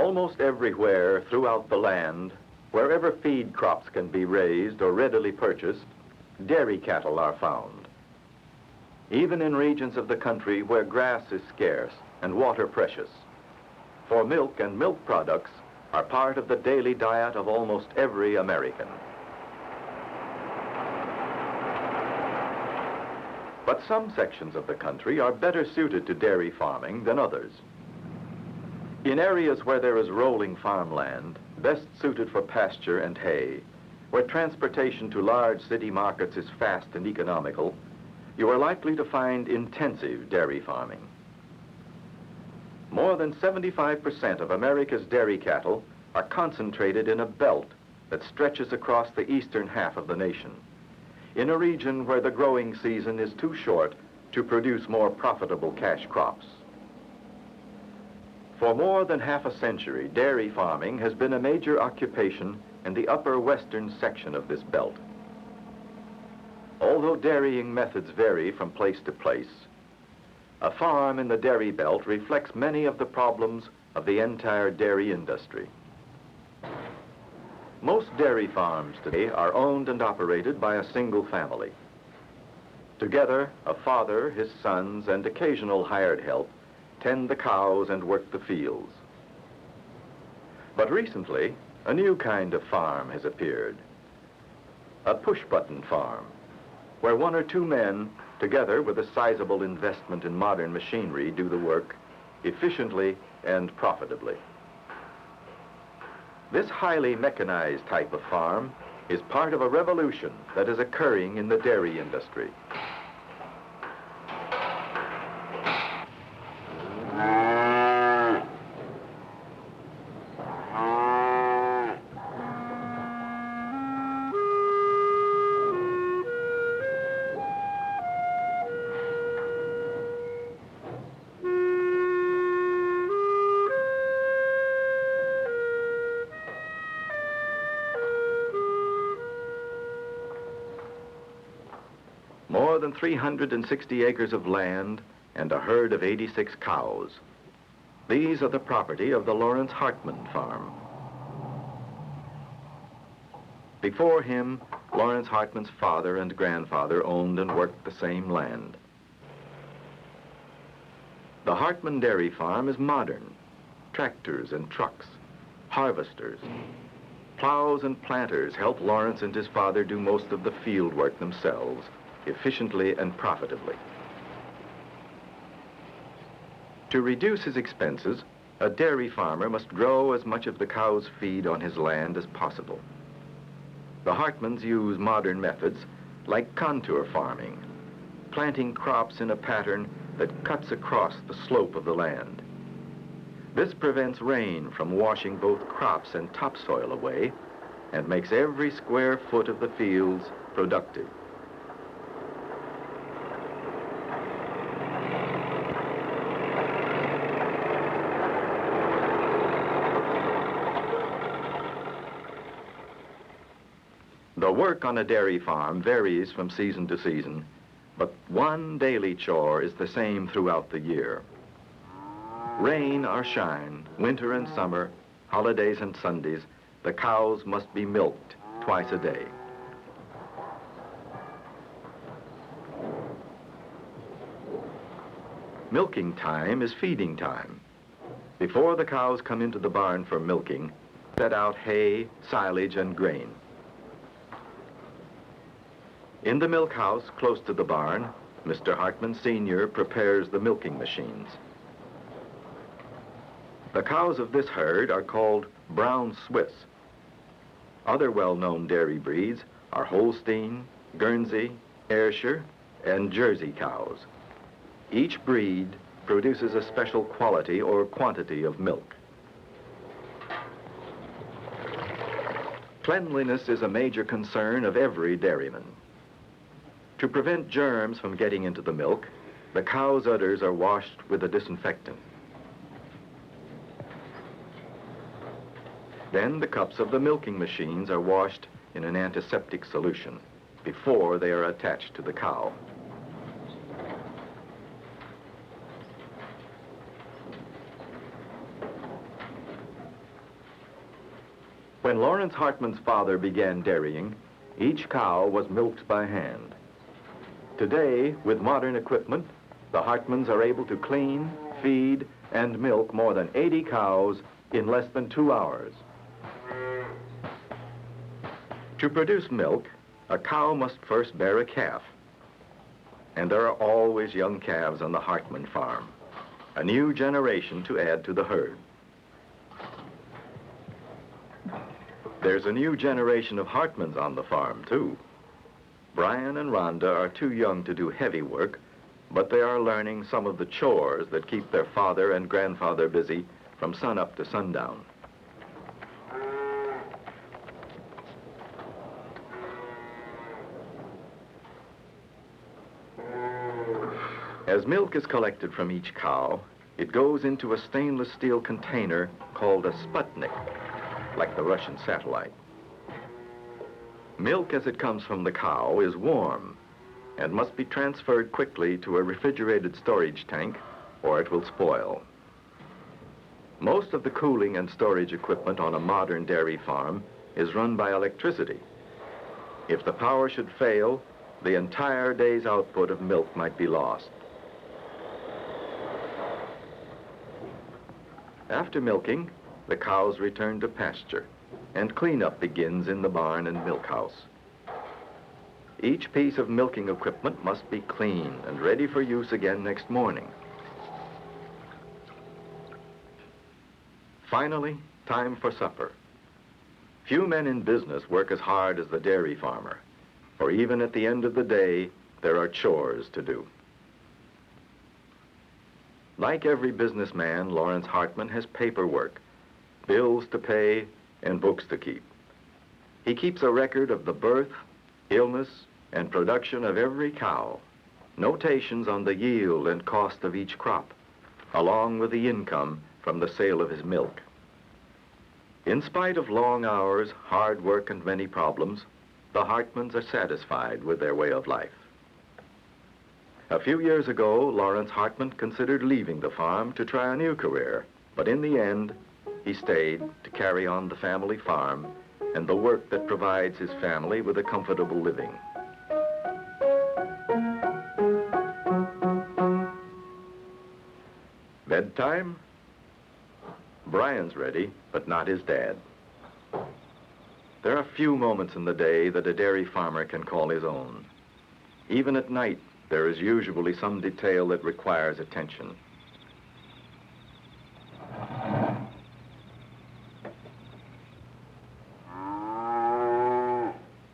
Almost everywhere throughout the land, wherever feed crops can be raised or readily purchased, dairy cattle are found. Even in regions of the country where grass is scarce and water precious. For milk and milk products are part of the daily diet of almost every American. But some sections of the country are better suited to dairy farming than others. In areas where there is rolling farmland, best suited for pasture and hay, where transportation to large city markets is fast and economical, you are likely to find intensive dairy farming. More than 75% of America's dairy cattle are concentrated in a belt that stretches across the eastern half of the nation, in a region where the growing season is too short to produce more profitable cash crops. For more than half a century, dairy farming has been a major occupation in the upper western section of this belt. Although dairying methods vary from place to place, a farm in the dairy belt reflects many of the problems of the entire dairy industry. Most dairy farms today are owned and operated by a single family. Together, a father, his sons, and occasional hired help tend the cows and work the fields. But recently, a new kind of farm has appeared. A push-button farm, where one or two men, together with a sizable investment in modern machinery, do the work efficiently and profitably. This highly mechanized type of farm is part of a revolution that is occurring in the dairy industry. More than 360 acres of land and a herd of 86 cows. These are the property of the Lawrence Hartman farm. Before him, Lawrence Hartman's father and grandfather owned and worked the same land. The Hartman dairy farm is modern. Tractors and trucks, harvesters, plows and planters help Lawrence and his father do most of the field work themselves, efficiently and profitably. To reduce his expenses, a dairy farmer must grow as much of the cow's feed on his land as possible. The Hartmans use modern methods like contour farming, planting crops in a pattern that cuts across the slope of the land. This prevents rain from washing both crops and topsoil away and makes every square foot of the fields productive. The work on a dairy farm varies from season to season, but one daily chore is the same throughout the year. Rain or shine, winter and summer, holidays and Sundays, the cows must be milked twice a day. Milking time is feeding time. Before the cows come into the barn for milking, set out hay, silage, and grain. In the milk house close to the barn, Mr. Hartman Sr. prepares the milking machines. The cows of this herd are called Brown Swiss. Other well-known dairy breeds are Holstein, Guernsey, Ayrshire, and Jersey cows. Each breed produces a special quality or quantity of milk. Cleanliness is a major concern of every dairyman. To prevent germs from getting into the milk, the cow's udders are washed with a disinfectant. Then the cups of the milking machines are washed in an antiseptic solution before they are attached to the cow. When Lawrence Hartman's father began dairying, each cow was milked by hand. Today, with modern equipment, the Hartmans are able to clean, feed, and milk more than 80 cows in less than 2 hours. To produce milk, a cow must first bear a calf. And there are always young calves on the Hartman farm, a new generation to add to the herd. There's a new generation of Hartmans on the farm, too. Brian and Rhonda are too young to do heavy work, but they are learning some of the chores that keep their father and grandfather busy from sunup to sundown. As milk is collected from each cow, it goes into a stainless steel container called a Sputnik, like the Russian satellite. Milk as it comes from the cow is warm and must be transferred quickly to a refrigerated storage tank or it will spoil. Most of the cooling and storage equipment on a modern dairy farm is run by electricity. If the power should fail, the entire day's output of milk might be lost. After milking, the cows return to pasture, and cleanup begins in the barn and milk house. Each piece of milking equipment must be clean and ready for use again next morning. Finally, time for supper. Few men in business work as hard as the dairy farmer, for even at the end of the day, there are chores to do. Like every businessman, Lawrence Hartman has paperwork, bills to pay, and books to keep. He keeps a record of the birth, illness, and production of every cow, notations on the yield and cost of each crop, along with the income from the sale of his milk. In spite of long hours, hard work, and many problems, the Hartmans are satisfied with their way of life. A few years ago, Lawrence Hartman considered leaving the farm to try a new career, but in the end, he stayed to carry on the family farm and the work that provides his family with a comfortable living. Bedtime? Brian's ready, but not his dad. There are few moments in the day that a dairy farmer can call his own. Even at night, there is usually some detail that requires attention.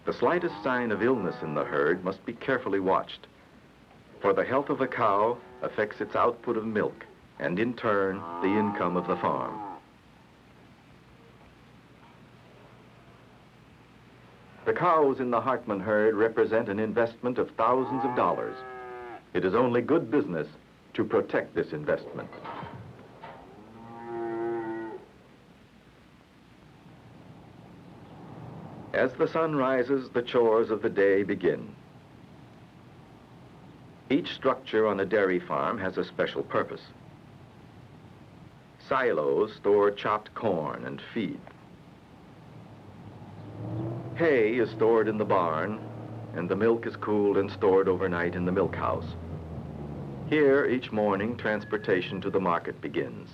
The slightest sign of illness in the herd must be carefully watched, for the health of a cow affects its output of milk and, in turn, the income of the farm. The cows in the Hartman herd represent an investment of thousands of dollars. It is only good business to protect this investment. As the sun rises, the chores of the day begin. Each structure on a dairy farm has a special purpose. Silos store chopped corn and feed. Hay is stored in the barn, and the milk is cooled and stored overnight in the milk house. Here, each morning, transportation to the market begins.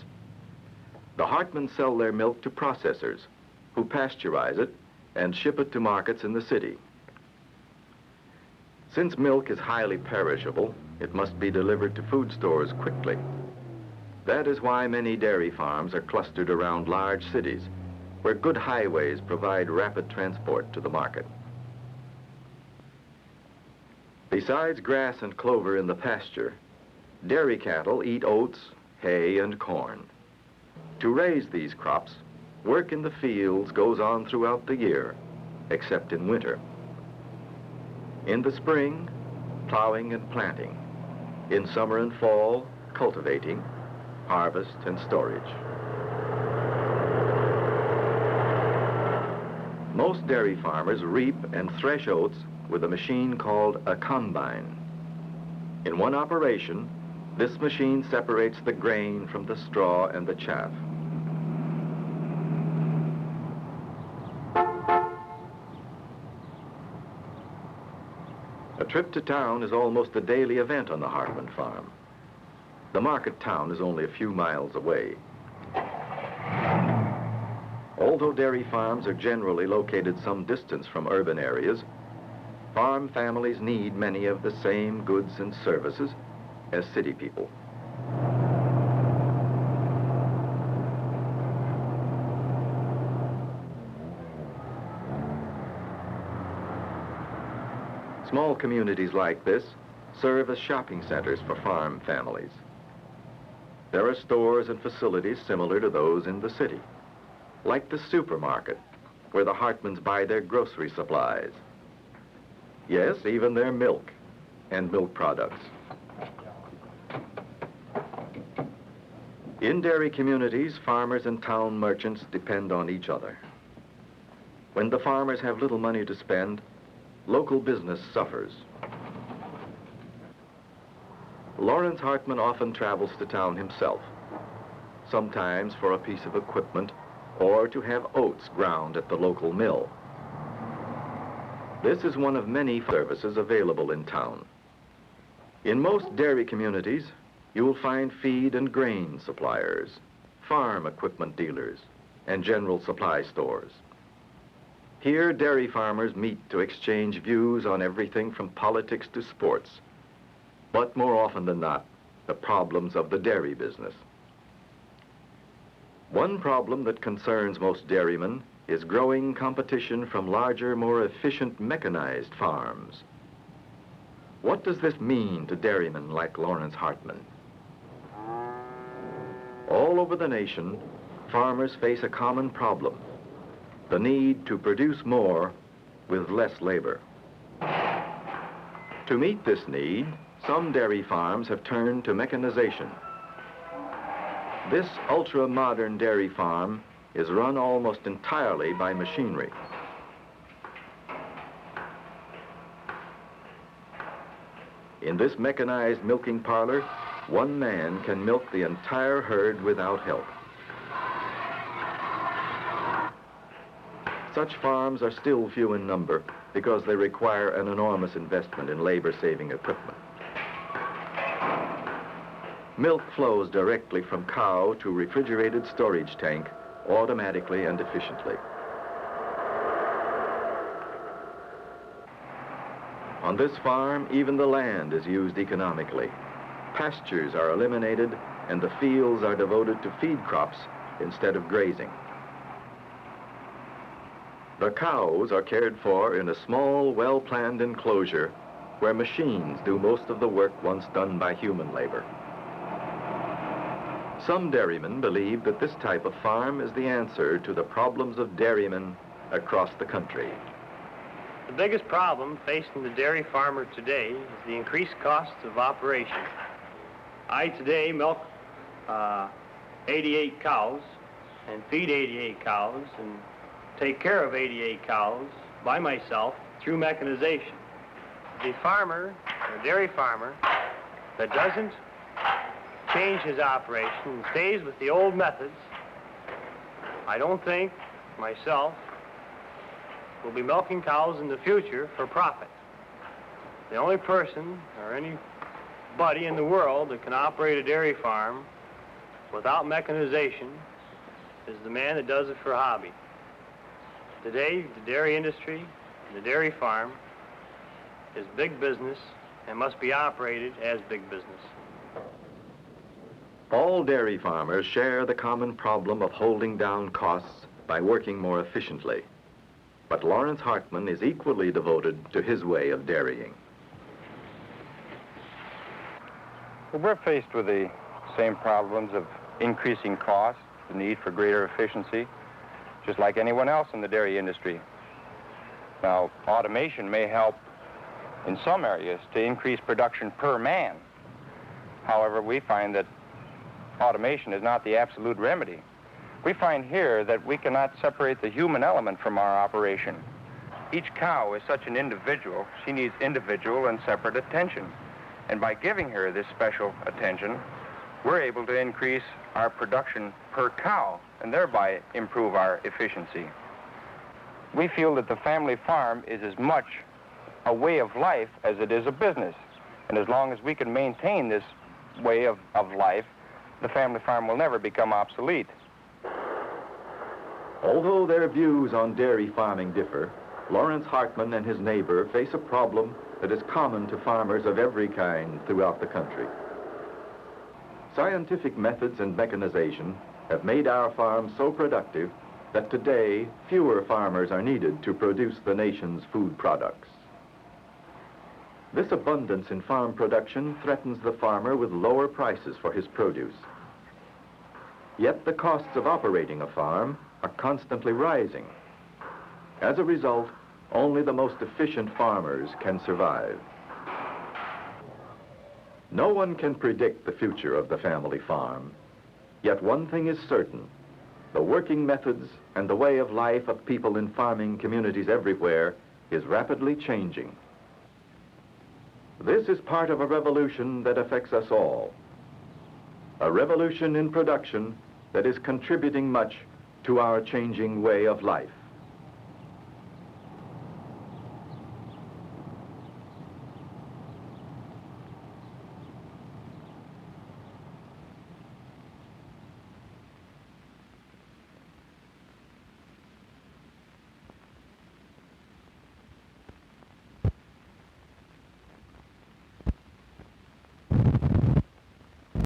The Hartmans sell their milk to processors, who pasteurize it and ship it to markets in the city. Since milk is highly perishable, it must be delivered to food stores quickly. That is why many dairy farms are clustered around large cities, where good highways provide rapid transport to the market. Besides grass and clover in the pasture, dairy cattle eat oats, hay, and corn. To raise these crops, work in the fields goes on throughout the year, except in winter. In the spring, plowing and planting. In summer and fall, cultivating, harvest, and storage. Most dairy farmers reap and thresh oats with a machine called a combine. In one operation, this machine separates the grain from the straw and the chaff. A trip to town is almost a daily event on the Hartman farm. The market town is only a few miles away. Although dairy farms are generally located some distance from urban areas, farm families need many of the same goods and services as city people. Small communities like this serve as shopping centers for farm families. There are stores and facilities similar to those in the city, like the supermarket, where the Hartmans buy their grocery supplies. Yes, even their milk and milk products. In dairy communities, farmers and town merchants depend on each other. When the farmers have little money to spend, local business suffers. Lawrence Hartman often travels to town himself, sometimes for a piece of equipment or to have oats ground at the local mill. This is one of many services available in town. In most dairy communities, you will find feed and grain suppliers, farm equipment dealers, and general supply stores. Here, dairy farmers meet to exchange views on everything from politics to sports, but more often than not, the problems of the dairy business. One problem that concerns most dairymen is growing competition from larger, more efficient mechanized farms. What does this mean to dairymen like Lawrence Hartman? All over the nation, farmers face a common problem: the need to produce more with less labor. To meet this need, some dairy farms have turned to mechanization. This ultra-modern dairy farm is run almost entirely by machinery. In this mechanized milking parlor, one man can milk the entire herd without help. Such farms are still few in number because they require an enormous investment in labor-saving equipment. Milk flows directly from cow to refrigerated storage tank automatically and efficiently. On this farm, even the land is used economically. Pastures are eliminated and the fields are devoted to feed crops instead of grazing. The cows are cared for in a small, well-planned enclosure where machines do most of the work once done by human labor. Some dairymen believe that this type of farm is the answer to the problems of dairymen across the country. The biggest problem facing the dairy farmer today is the increased costs of operation. I today milk 88 cows and feed 88 cows and take care of 88 cows by myself through mechanization. The farmer, or dairy farmer, that doesn't change his operation and stays with the old methods, I don't think, myself, will be milking cows in the future for profit. The only person or anybody in the world that can operate a dairy farm without mechanization is the man that does it for a hobby. Today, the dairy industry, the dairy farm, is big business and must be operated as big business. All dairy farmers share the common problem of holding down costs by working more efficiently. But Lawrence Hartman is equally devoted to his way of dairying. Well, we're faced with the same problems of increasing costs, the need for greater efficiency, just like anyone else in the dairy industry. Now, automation may help in some areas to increase production per man. However, we find that automation is not the absolute remedy. We find here that we cannot separate the human element from our operation. Each cow is such an individual. She needs individual and separate attention. And by giving her this special attention, we're able to increase our production per cow and thereby improve our efficiency. We feel that the family farm is as much a way of life as it is a business. And as long as we can maintain this way of life, the family farm will never become obsolete. Although their views on dairy farming differ, Lawrence Hartman and his neighbor face a problem that is common to farmers of every kind throughout the country. Scientific methods and mechanization have made our farms so productive that today fewer farmers are needed to produce the nation's food products. This abundance in farm production threatens the farmer with lower prices for his produce. Yet the costs of operating a farm are constantly rising. As a result, only the most efficient farmers can survive. No one can predict the future of the family farm. Yet one thing is certain: the working methods and the way of life of people in farming communities everywhere is rapidly changing. This is part of a revolution that affects us all. A revolution in production that is contributing much to our changing way of life.